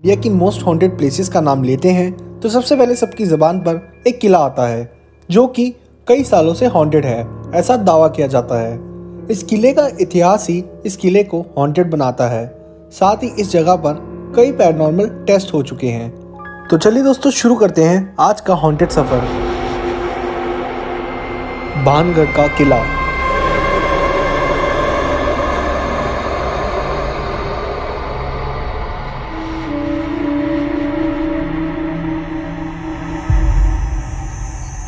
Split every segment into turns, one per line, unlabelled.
India की most haunted places का नाम लेते हैं तो सबसे पहले सबकी ज़बान पर एक किला आता है जो कि कई सालों से हॉन्टेड है, ऐसा दावा किया जाता है। इस किले का इतिहास ही इस किले को हॉन्टेड बनाता है। साथ ही इस जगह पर कई पैरानॉर्मल टेस्ट हो चुके हैं। तो चलिए दोस्तों शुरू करते हैं आज का हॉन्टेड सफ़र। भानगढ़ का किला।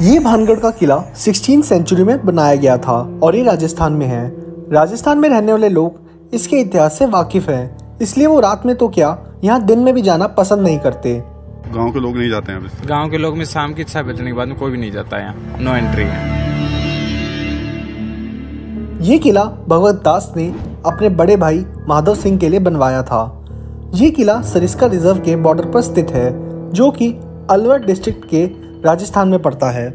ये भानगढ़ का किला 16वीं सेंचुरी में बनाया गया था और ये राजस्थान में है। राजस्थान में रहने वाले लोग इसके इतिहास से वाकिफ हैं, इसलिए वो रात में तो क्या यहाँ दिन में भी जाना पसंद नहीं करते।
गांव के लोग नहीं जाते हैं।
गांव के लोग में शाम की 6 बजने के बाद में कोई भी नहीं जाता है, यहाँ नो एंट्री है।
ये किला भगवत दास ने अपने बड़े भाई माधव सिंह के लिए बनवाया था। ये किला सरिस्का रिजर्व के बॉर्डर पर स्थित है जो कि अलवर डिस्ट्रिक्ट के राजस्थान में पड़ता है।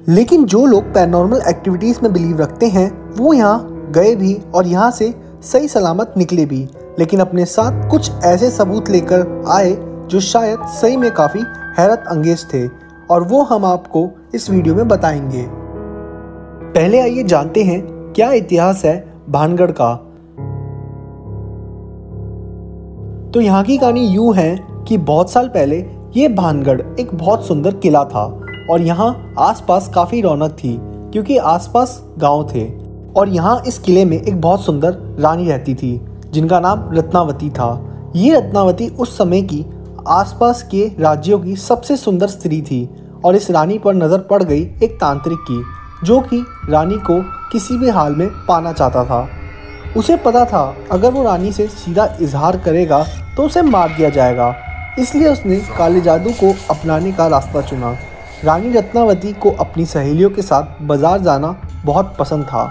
लेकिन जो लोग पैरानॉर्मल एक्टिविटीज़ में बिलीव रखते हैं वो यहाँ गए भी और यहाँ से सही सलामत निकले भी, लेकिन अपने साथ कुछ ऐसे सबूत लेकर आए जो शायद सही में काफ़ी हैरत अंगेज थे और वो हम आपको इस वीडियो में बताएंगे। पहले आइए जानते हैं क्या इतिहास है भानगढ़ का। तो यहाँ की कहानी यूँ है कि बहुत साल पहले ये भानगढ़ एक बहुत सुंदर किला था और यहाँ आसपास काफ़ी रौनक थी क्योंकि आसपास गांव थे। और यहाँ इस किले में एक बहुत सुंदर रानी रहती थी जिनका नाम रत्नावती था। ये रत्नावती उस समय की आसपास के राज्यों की सबसे सुंदर स्त्री थी और इस रानी पर नज़र पड़ गई एक तांत्रिक की जो कि रानी को किसी भी हाल में पाना चाहता था। उसे पता था अगर वो रानी से सीधा इजहार करेगा तो उसे मार दिया जाएगा, इसलिए उसने काले जादू को अपनाने का रास्ता चुना। रानी रत्नावती को अपनी सहेलियों के साथ बाजार जाना बहुत पसंद था।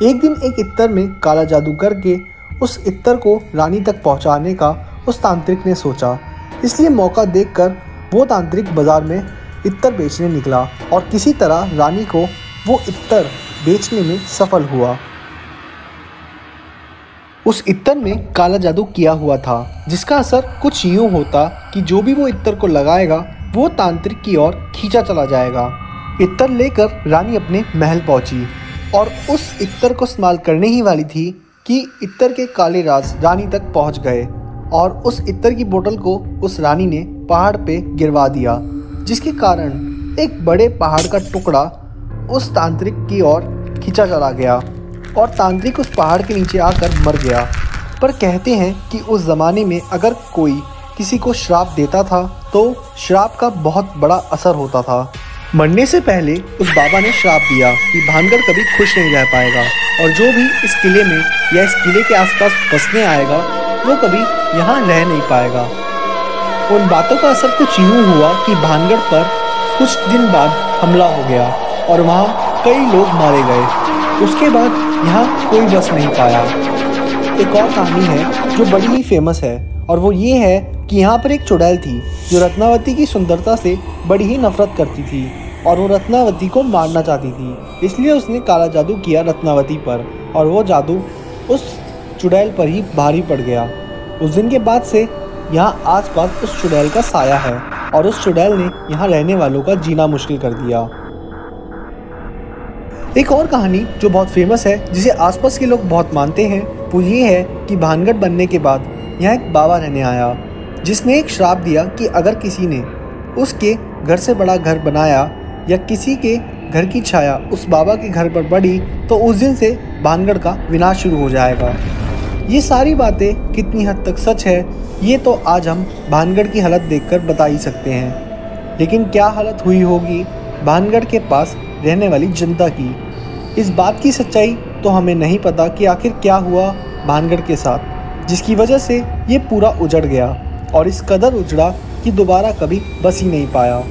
एक दिन एक इत्तर में काला जादू करके उस इत्तर को रानी तक पहुंचाने का उस तांत्रिक ने सोचा, इसलिए मौका देखकर वो तांत्रिक बाजार में इत्तर बेचने निकला और किसी तरह रानी को वो इत्तर बेचने में सफल हुआ। उस इत्तर में काला जादू किया हुआ था जिसका असर कुछ यूँ होता कि जो भी वो इत्तर को लगाएगा वो तांत्रिक की ओर खींचा चला जाएगा। इत्तर लेकर रानी अपने महल पहुंची और उस इत्तर को इस्तेमाल करने ही वाली थी कि इत्तर के काले राज रानी तक पहुंच गए और उस इत्तर की बोतल को उस रानी ने पहाड़ पे गिरवा दिया, जिसके कारण एक बड़े पहाड़ का टुकड़ा उस तांत्रिक की ओर खींचा चला गया और तांत्रिक उस पहाड़ के नीचे आकर मर गया। पर कहते हैं कि उस ज़माने में अगर कोई किसी को श्राप देता था तो श्राप का बहुत बड़ा असर होता था। मरने से पहले उस बाबा ने श्राप दिया कि भानगढ़ कभी खुश नहीं रह पाएगा और जो भी इस किले में या इस किले के आसपास बसने आएगा वो कभी यहाँ रह नहीं पाएगा। उन बातों का असर कुछ यूँ हुआ कि भानगढ़ पर कुछ दिन बाद हमला हो गया और वहाँ कई लोग मारे गए। उसके बाद यहाँ कोई बस नहीं पाया। एक और कहानी है जो बड़ी ही फेमस है और वो ये है कि यहाँ पर एक चुड़ैल थी जो रत्नावती की सुंदरता से बड़ी ही नफरत करती थी और वो रत्नावती को मारना चाहती थी, इसलिए उसने काला जादू किया रत्नावती पर और वो जादू उस चुड़ैल पर ही भारी पड़ गया। उस दिन के बाद से यहाँ आसपास उस चुड़ैल का साया है और उस चुड़ैल ने यहाँ रहने वालों का जीना मुश्किल कर दिया। एक और कहानी जो बहुत फेमस है जिसे आसपास के लोग बहुत मानते हैं वो ये है कि भानगढ़ बनने के बाद यहाँ एक बाबा रहने आया जिसने एक श्राप दिया कि अगर किसी ने उसके घर से बड़ा घर बनाया या किसी के घर की छाया उस बाबा के घर पर पड़ी तो उस दिन से भानगढ़ का विनाश शुरू हो जाएगा। ये सारी बातें कितनी हद तक सच है ये तो आज हम भानगढ़ की हालत देखकर बता ही सकते हैं, लेकिन क्या हालत हुई होगी भानगढ़ के पास रहने वाली जनता की। इस बात की सच्चाई तो हमें नहीं पता कि आखिर क्या हुआ भानगढ़ के साथ जिसकी वजह से ये पूरा उजड़ गया और इस कदर उजड़ा कि दोबारा कभी बस ही नहीं पाया।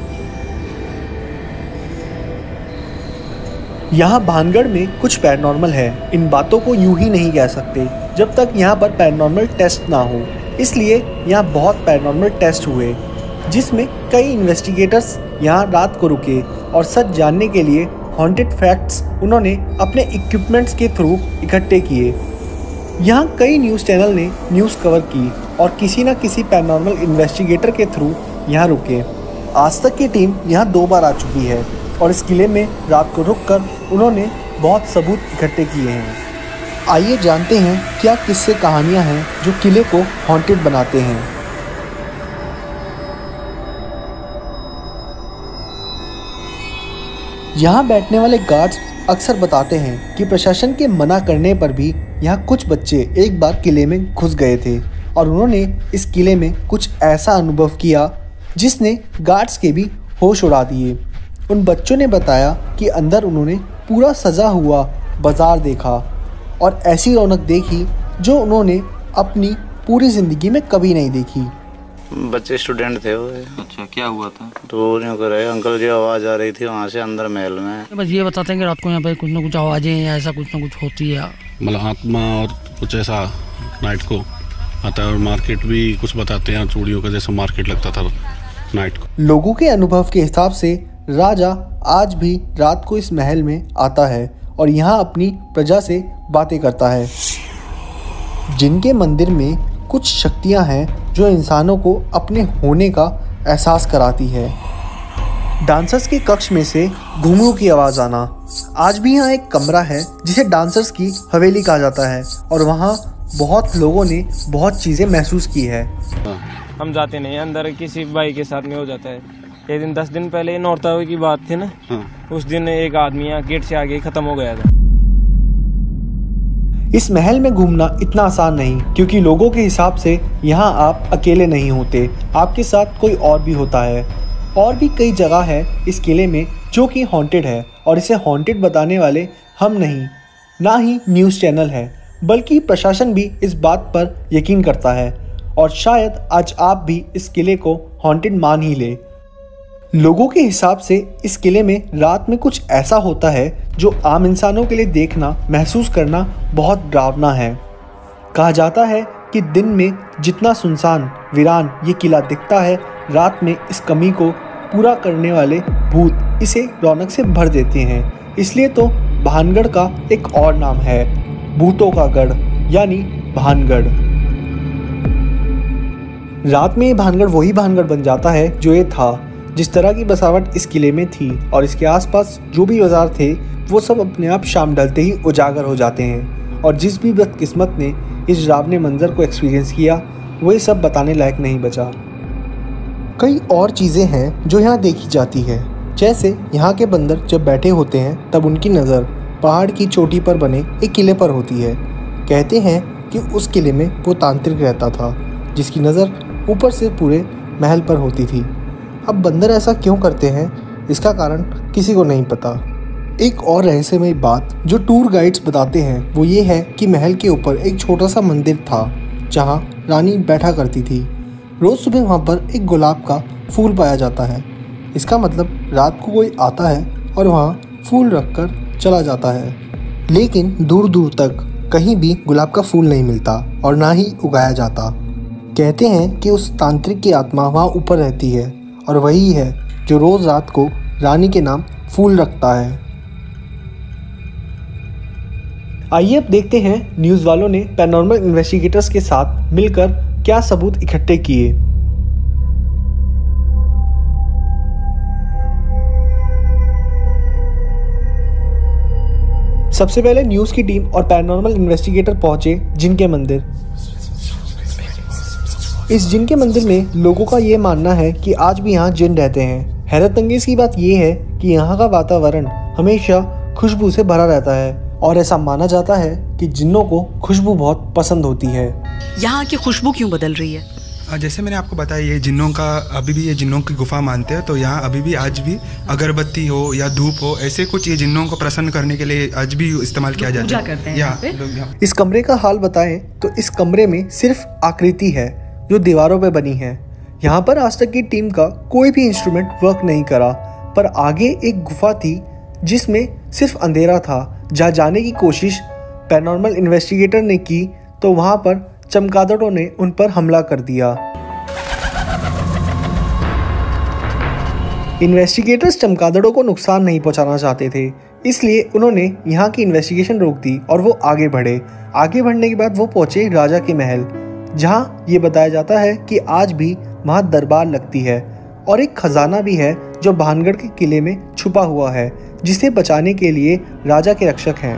यहाँ भानगढ़ में कुछ पैरानॉर्मल है, इन बातों को यूं ही नहीं कह सकते जब तक यहाँ पर पैरानॉर्मल टेस्ट ना हो, इसलिए यहाँ बहुत पैरानॉर्मल टेस्ट हुए जिसमें कई इन्वेस्टिगेटर्स यहाँ रात को रुके और सच जानने के लिए हॉन्टेड फैक्ट्स उन्होंने अपने इक्विपमेंट्स के थ्रू इकट्ठे किए। यहाँ कई न्यूज़ चैनल ने न्यूज़ कवर की और किसी न किसी पैरानॉर्मल इन्वेस्टिगेटर के थ्रू यहाँ रुके। आज तक की टीम यहाँ 2 बार आ चुकी है और इस किले में रात को रुककर उन्होंने बहुत सबूत इकट्ठे किए हैं। आइए जानते हैं क्या किस्से कहानियाँ हैं जो किले को हॉन्टेड बनाते हैं। यहाँ बैठने वाले गार्ड्स अक्सर बताते हैं कि प्रशासन के मना करने पर भी यहाँ कुछ बच्चे एक बार किले में घुस गए थे और उन्होंने इस किले में कुछ ऐसा अनुभव किया जिसने गार्ड्स के भी होश उड़ा दिए। उन बच्चों ने बताया कि अंदर उन्होंने पूरा सजा हुआ बाजार देखा और ऐसी रौनक देखी जो उन्होंने अपनी पूरी ज़िंदगी में कभी नहीं देखी।
बच्चे स्टूडेंट थे वो।
अच्छा, क्या हुआ था?
तो वो नहीं कर रहे अंकल जी, आवाज़ आ रही थी वहाँ से अंदर महल में।
बस ये बताते हैं कि रात को यहाँ पे कुछ ना कुछ आवाज़ें या ऐसा कुछ ना कुछ होती है,
मतलब आत्मा और कुछ ऐसा नाइट को आता है। और मार्केट भी कुछ बताते हैं, चूड़ियों का जैसा मार्केट लगता था नाइट को।
लोगों के अनुभव के हिसाब से राजा आज भी रात को इस महल में आता है और यहाँ अपनी प्रजा से बातें करता है। जिनके मंदिर में कुछ शक्तियाँ हैं जो इंसानों को अपने होने का एहसास कराती है। डांसर्स के कक्ष में से घुंघरू की आवाज़ आना। आज भी यहाँ एक कमरा है जिसे डांसर्स की हवेली कहा जाता है और वहाँ बहुत लोगों ने बहुत चीज़ें महसूस की है।
हम जाते नहीं अंदर, किसी भाई के साथ में हो जाता है। एक दिन 10 दिन पहले नौरतावे की बात थी ना, उस दिन एक आदमी यहाँ गेट से आगे ख़त्म हो गया था।
इस महल में घूमना इतना आसान नहीं, क्योंकि लोगों के हिसाब से यहाँ आप अकेले नहीं होते, आपके साथ कोई और भी होता है। और भी कई जगह है इस किले में जो कि हॉन्टेड है और इसे हॉन्टेड बताने वाले हम नहीं, ना ही न्यूज़ चैनल है, बल्कि प्रशासन भी इस बात पर यकीन करता है और शायद आज आप भी इस किले को हॉन्टेड मान ही ले। लोगों के हिसाब से इस किले में रात में कुछ ऐसा होता है जो आम इंसानों के लिए देखना, महसूस करना बहुत डरावना है। कहा जाता है कि दिन में जितना सुनसान वीरान ये किला दिखता है, रात में इस कमी को पूरा करने वाले भूत इसे रौनक से भर देते हैं। इसलिए तो भानगढ़ का एक और नाम है भूतों का गढ़, यानी भानगढ़। रात में ये भानगढ़ वही भानगढ़ बन जाता है जो ये था। जिस तरह की बसावट इस किले में थी और इसके आसपास जो भी बाजार थे वो सब अपने आप शाम ढलते ही उजागर हो जाते हैं। और जिस भी बदकिस्मत ने इस डरावने मंजर को एक्सपीरियंस किया वो ये सब बताने लायक नहीं बचा। कई और चीज़ें हैं जो यहाँ देखी जाती है, जैसे यहाँ के बंदर जब बैठे होते हैं तब उनकी नज़र पहाड़ की चोटी पर बने एक किले पर होती है। कहते हैं कि उस किले में वो तांत्रिक रहता था जिसकी नज़र ऊपर से पूरे महल पर होती थी। अब बंदर ऐसा क्यों करते हैं इसका कारण किसी को नहीं पता। एक और रहस्यमय बात जो टूर गाइड्स बताते हैं वो ये है कि महल के ऊपर एक छोटा सा मंदिर था जहाँ रानी बैठा करती थी। रोज़ सुबह वहाँ पर एक गुलाब का फूल पाया जाता है। इसका मतलब रात को कोई आता है और वहाँ फूल रखकर चला जाता है, लेकिन दूर दूर तक कहीं भी गुलाब का फूल नहीं मिलता और ना ही उगाया जाता। कहते हैं कि उस तांत्रिक की आत्मा वहाँ ऊपर रहती है और वही है जो रोज़ रात को रानी के नाम फूल रखता है। आइए अब देखते हैं न्यूज़ वालों ने पैरानॉर्मल इन्वेस्टिगेटर्स के साथ मिलकर क्या सबूत इकट्ठे किए। सबसे पहले न्यूज़ की टीम और पैरानॉर्मल इन्वेस्टिगेटर पहुंचे जिनके मंदिर। इस जिन के मंदिर में लोगों का ये मानना है कि आज भी यहाँ जिन रहते हैं। हैरत अंगेज की बात ये है कि यहाँ का वातावरण हमेशा खुशबू से भरा रहता है और ऐसा माना जाता है कि जिन्नों को खुशबू बहुत पसंद होती है।
यहाँ की खुशबू क्यों बदल रही है?
जैसे मैंने आपको बताया ये जिन्नों का, अभी भी ये जिन्नों की गुफा मानते हैं, तो यहाँ अभी भी आज भी अगरबत्ती हो या धूप हो, ऐसे कुछ ये जिन्नों को प्रसन्न करने के लिए आज भी इस्तेमाल किया जाता है। यहाँ
इस कमरे का हाल बताएं तो इस कमरे में सिर्फ आकृति है जो दीवारों पे बनी है। यहाँ पर आज तक की टीम का कोई भी इंस्ट्रूमेंट वर्क नहीं करा, पर आगे एक गुफा थी जिसमें सिर्फ अंधेरा था। जहाँ जाने की कोशिश पैरानॉर्मल इन्वेस्टिगेटर ने की तो वहाँ पर चमगादड़ों ने उन पर हमला कर दिया। इन्वेस्टिगेटर्स चमगादड़ों को नुकसान नहीं पहुँचाना चाहते थे, इसलिए उन्होंने यहाँ की इन्वेस्टिगेशन रोक दी और वो आगे बढ़े। आगे बढ़ने के बाद वो पहुँचे राजा के महल, जहाँ ये बताया जाता है कि आज भी वहाँ दरबार लगती है और एक खजाना भी है जो भानगढ़ के किले में छुपा हुआ है, जिसे बचाने के लिए राजा के रक्षक हैं।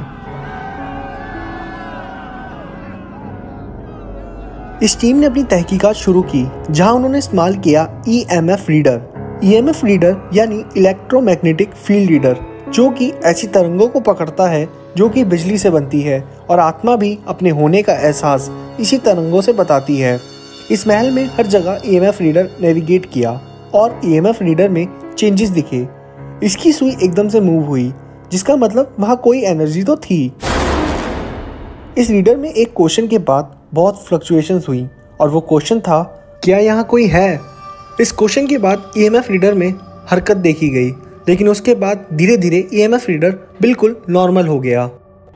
इस टीम ने अपनी तहकीकात शुरू की, जहां उन्होंने इस्तेमाल किया EMF रीडर। EMF रीडर यानी इलेक्ट्रोमैग्नेटिक फील्ड रीडर, जो कि ऐसी तरंगों को पकड़ता है जो कि बिजली से बनती है और आत्मा भी अपने होने का एहसास इसी तरंगों से बताती है। इस महल में हर जगह EMF रीडर नेविगेट किया और EMF रीडर में चेंजेस दिखे। इसकी सुई एकदम से मूव हुई, जिसका मतलब वहाँ कोई एनर्जी तो थी। इस रीडर में एक क्वेश्चन के बाद बहुत फ्लक्चुएशंस हुई और वो क्वेश्चन था, क्या यहाँ कोई है? इस क्वेश्चन के बाद EMF रीडर में हरकत देखी गई, लेकिन उसके बाद धीरे धीरे EMF रीडर बिल्कुल नॉर्मल हो गया।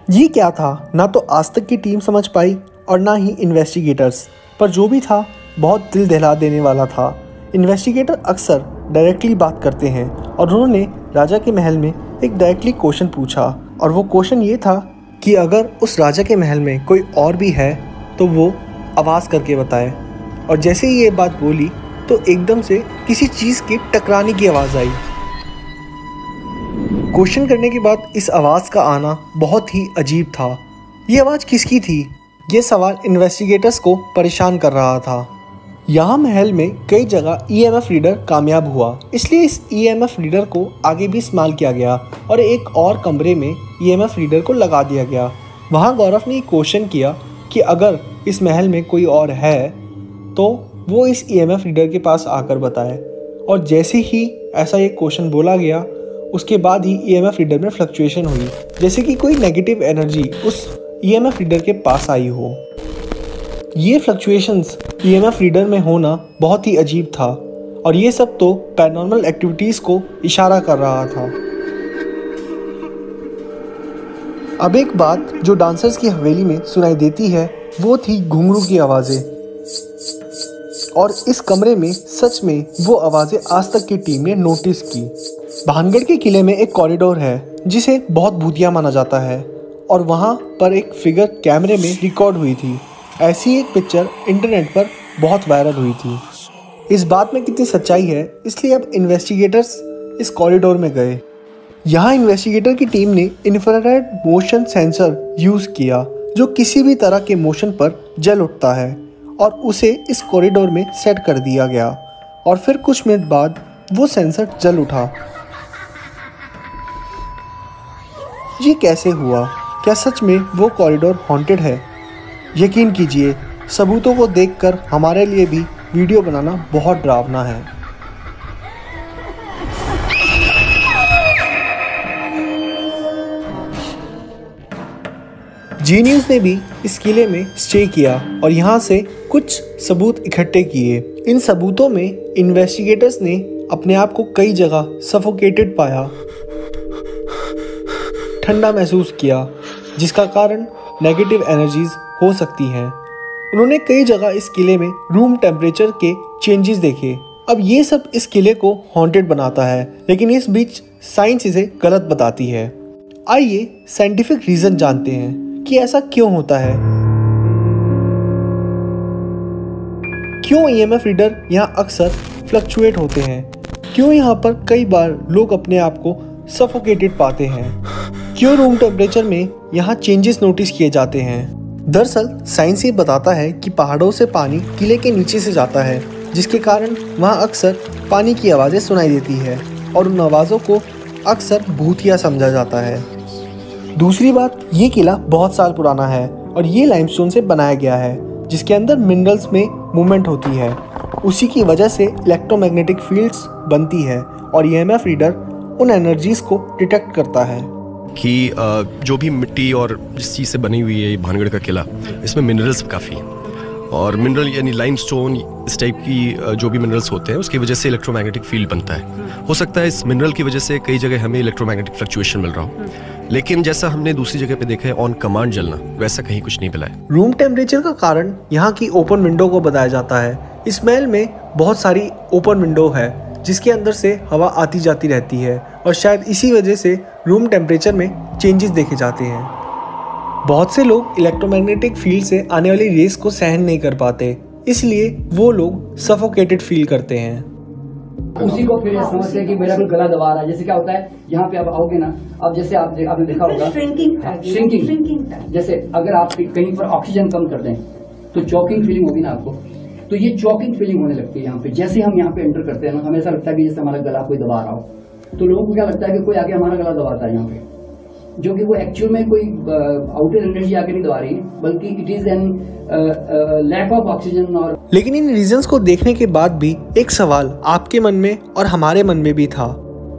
ये क्या था, ना तो आज तक की टीम समझ पाई और ना ही इन्वेस्टिगेटर्स, पर जो भी था बहुत दिल दहला देने वाला था। इन्वेस्टिगेटर अक्सर डायरेक्टली बात करते हैं और उन्होंने राजा के महल में एक डायरेक्टली क्वेश्चन पूछा, और वो क्वेश्चन ये था कि अगर उस राजा के महल में कोई और भी है तो वो आवाज़ करके बताए। और जैसे ही ये बात बोली तो एकदम से किसी चीज़ के टकराने की आवाज़ आई। क्वेश्चन करने के बाद इस आवाज़ का आना बहुत ही अजीब था। ये आवाज़ किसकी थी? ये सवाल इन्वेस्टिगेटर्स को परेशान कर रहा था। यहाँ महल में कई जगह EMF रीडर कामयाब हुआ, इसलिए इस EMF रीडर को आगे भी इस्तेमाल किया गया और एक और कमरे में EMF रीडर को लगा दिया गया। वहाँ गौरव ने क्वेश्चन किया कि अगर इस महल में कोई और है तो वो इस EMF रीडर के पास आकर बताए। और जैसे ही ऐसा एक क्वेश्चन बोला गया, उसके बाद ही EMF रीडर में फ्लक्चुएशन हुई, जैसे कि कोई नेगेटिव एनर्जी उस EMF रीडर के पास आई हो। ये फ्लक्चुएशंस EMF रीडर में होना बहुत ही अजीब था और ये सब तो पैरानॉर्मल एक्टिविटीज़ को इशारा कर रहा था। अब एक बात जो डांसर्स की हवेली में सुनाई देती है वो थी घुंघरू की आवाज़ें, और इस कमरे में सच में वो आवाज़ें आज तक की टीम ने नोटिस की। भानगढ़ के किले में एक कॉरिडोर है जिसे बहुत भूतिया माना जाता है, और वहाँ पर एक फिगर कैमरे में रिकॉर्ड हुई थी। ऐसी एक पिक्चर इंटरनेट पर बहुत वायरल हुई थी। इस बात में कितनी सच्चाई है, इसलिए अब इन्वेस्टिगेटर्स इस कॉरिडोर में गए। यहाँ इन्वेस्टिगेटर की टीम ने इंफ्रारेड मोशन सेंसर यूज़ किया, जो किसी भी तरह के मोशन पर जल उठता है, और उसे इस कॉरिडोर में सेट कर दिया गया। और फिर कुछ मिनट बाद वो सेंसर जल उठा। ये कैसे हुआ? क्या सच में वो कॉरिडोर हॉन्टेड है? यकीन कीजिए, सबूतों को देखकर हमारे लिए भी वीडियो बनाना बहुत डरावना है। जी न्यूज़ ने भी इस किले में स्टे किया और यहाँ से कुछ सबूत इकट्ठे किए। इन सबूतों में इन्वेस्टिगेटर्स ने अपने आप को कई जगह सफोकेटेड पाया, ठंडा महसूस किया, जिसका कारण नेगेटिव एनर्जीज हो सकती हैं। उन्होंने कई जगह इस किले में रूम टेम्परेचर के चेंजेस देखे। अब ये सब इस किले को हॉन्टेड बनाता है, लेकिन इस बीच साइंस इसे गलत बताती है। आइए साइंटिफिक रीज़न जानते हैं कि ऐसा क्यों होता है। क्यों EMF रीडर यहाँ अक्सर फ्लक्चुएट होते हैं? क्यों यहाँ पर कई बार लोग अपने आप को सफोकेटेड पाते हैं? क्यों रूम टेम्परेचर में यहाँ चेंजेस नोटिस किए जाते हैं? दरअसल साइंस ये बताता है कि पहाड़ों से पानी किले के नीचे से जाता है, जिसके कारण वहाँ अक्सर पानी की आवाज़ें सुनाई देती है और उन आवाज़ों को अक्सर भूतिया समझा जाता है। दूसरी बात, ये किला बहुत साल पुराना है और ये लाइमस्टोन से बनाया गया है, जिसके अंदर मिनरल्स में मूवमेंट होती है। उसी की वजह से इलेक्ट्रोमैग्नेटिक फील्ड्स बनती है और EMF रीडर उन एनर्जीज़ को डिटेक्ट करता है।
कि जो भी मिट्टी और जिस चीज़ से बनी हुई है ये भानगढ़ का किला, इसमें मिनरल्स काफ़ी हैं, और मिनरल यानी लाइमस्टोन इस टाइप की जो भी मिनरल्स होते हैं उसकी वजह से इलेक्ट्रोमैग्नेटिक फील्ड बनता है। हो सकता है इस मिनरल की वजह से कई जगह हमें इलेक्ट्रोमैग्नेटिक फ्लक्चुएशन मिल रहा हो, लेकिन जैसा हमने दूसरी जगह पे देखा है ऑन कमांड जलना, वैसा कहीं कुछ नहीं मिला है।
रूम टेम्परेचर का कारण यहाँ की ओपन विंडो को बताया जाता है। इस महल में बहुत सारी ओपन विंडो है जिसके अंदर से हवा आती जाती रहती है और शायद इसी वजह से रूम टेम्परेचर में चेंजेस देखे जाते हैं। बहुत से लोग इलेक्ट्रोमैग्नेटिक फील्ड से आने वाली रेस को सहन नहीं कर पाते, इसलिए वो लोग सफोकेटेड फील करते हैं।
उसी को फिर समझते हैं कि मेरा भी गला दबा रहा है। जैसे क्या होता है, यहाँ पे आप आओगे ना, अब जैसे आपने देखा होगा श्रिंकिंग, जैसे अगर आप कहीं पर ऑक्सीजन कम कर दें तो चॉकिंग फीलिंग होगी ना आपको, तो ये चॉकिंग फीलिंग होने लगती है यहाँ पे। जैसे हम यहाँ पे एंटर करते हैं ना, हमें ऐसा लगता है कि जैसे हमारा गला कोई दबा रहा हो, तो लोगों को क्या लगता है कि कोई आके हमारा गला दबाता है यहाँ पे, जो कि वो एक्चुअल में कोई आउटर एनर्जी आके नहीं दबा रही है, बल्कि it is an lack of oxygen. और
लेकिन इन रीजंस को देखने के बाद भी एक सवाल आपके मन में और हमारे मन में भी था,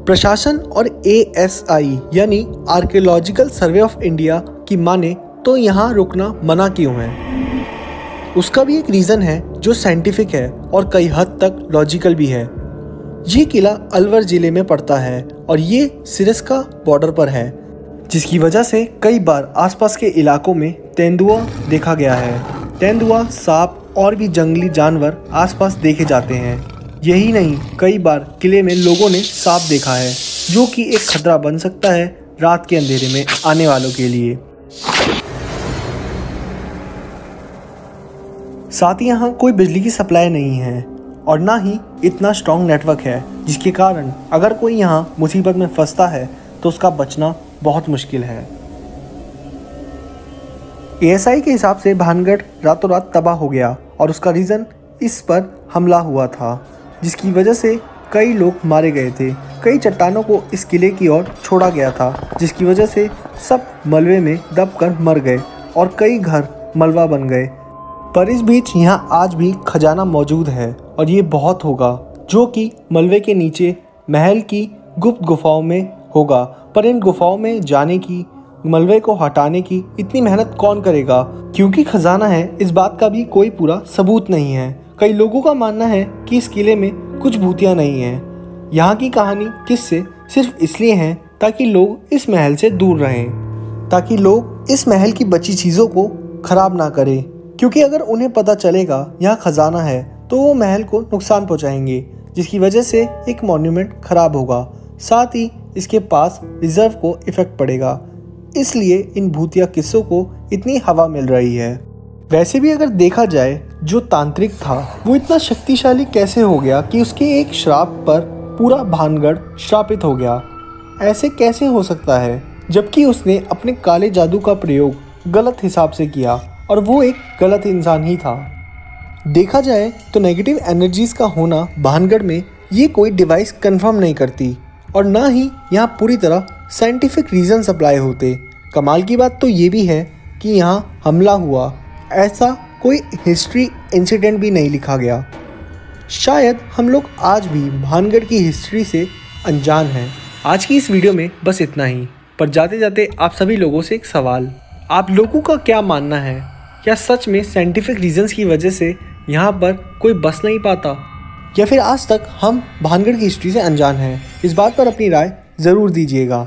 प्रशासन और ASI यानी आर्कियोलॉजिकल सर्वे ऑफ इंडिया की माने तो यहाँ रुकना मना क्यों है? उसका भी एक रीज़न है जो साइंटिफिक है और कई हद तक लॉजिकल भी है। ये किला अलवर ज़िले में पड़ता है और ये सिरस्का बॉर्डर पर है, जिसकी वजह से कई बार आसपास के इलाकों में तेंदुआ देखा गया है। तेंदुआ, सांप और भी जंगली जानवर आसपास देखे जाते हैं। यही नहीं, कई बार किले में लोगों ने सांप देखा है, जो कि एक खतरा बन सकता है रात के अंधेरे में आने वालों के लिए। साथ ही यहाँ कोई बिजली की सप्लाई नहीं है और ना ही इतना स्ट्रॉन्ग नेटवर्क है, जिसके कारण अगर कोई यहाँ मुसीबत में फंसता है तो उसका बचना बहुत मुश्किल है। ASI के हिसाब से भानगढ़ रातों रात तबाह हो गया और उसका रीज़न इस पर हमला हुआ था, जिसकी वजह से कई लोग मारे गए थे। कई चट्टानों को इस किले की ओर छोड़ा गया था, जिसकी वजह से सब मलबे में दबकर मर गए और कई घर मलबा बन गए। पर इस बीच यहाँ आज भी खजाना मौजूद है और ये बहुत होगा, जो कि मलबे के नीचे महल की गुप्त गुफाओं में होगा। पर इन गुफाओं में जाने की, मलबे को हटाने की इतनी मेहनत कौन करेगा? क्योंकि खजाना है, इस बात का भी कोई पूरा सबूत नहीं है। कई लोगों का मानना है कि इस किले में कुछ भूतियाँ नहीं हैं। यहाँ की कहानी किस्से सिर्फ इसलिए हैं ताकि लोग इस महल से दूर रहें, ताकि लोग इस महल की बची चीज़ों को खराब ना करें, क्योंकि अगर उन्हें पता चलेगा यहाँ खजाना है तो वो महल को नुकसान पहुँचाएंगे, जिसकी वजह से एक मॉन्यूमेंट खराब होगा, साथ ही इसके पास रिजर्व को इफेक्ट पड़ेगा। इसलिए इन भूतिया किस्सों को इतनी हवा मिल रही है। वैसे भी अगर देखा जाए, जो तांत्रिक था वो इतना शक्तिशाली कैसे हो गया कि उसके एक श्राप पर पूरा भानगढ़ श्रापित हो गया? ऐसे कैसे हो सकता है, जबकि उसने अपने काले जादू का प्रयोग गलत हिसाब से किया और वो एक गलत इंसान ही था। देखा जाए तो नेगेटिव एनर्जीज का होना भानगढ़ में ये कोई डिवाइस कंफर्म नहीं करती और ना ही यहाँ पूरी तरह साइंटिफिक रीज़न सप्लाई होते। कमाल की बात तो ये भी है कि यहाँ हमला हुआ, ऐसा कोई हिस्ट्री इंसिडेंट भी नहीं लिखा गया। शायद हम लोग आज भी भानगढ़ की हिस्ट्री से अनजान हैं। आज की इस वीडियो में बस इतना ही, पर जाते जाते आप सभी लोगों से एक सवाल, आप लोगों का क्या मानना है? क्या सच में साइंटिफिक रीजंस की वजह से यहाँ पर कोई बस नहीं पाता, या फिर आज तक हम भानगढ़ की हिस्ट्री से अनजान हैं? इस बात पर अपनी राय ज़रूर दीजिएगा।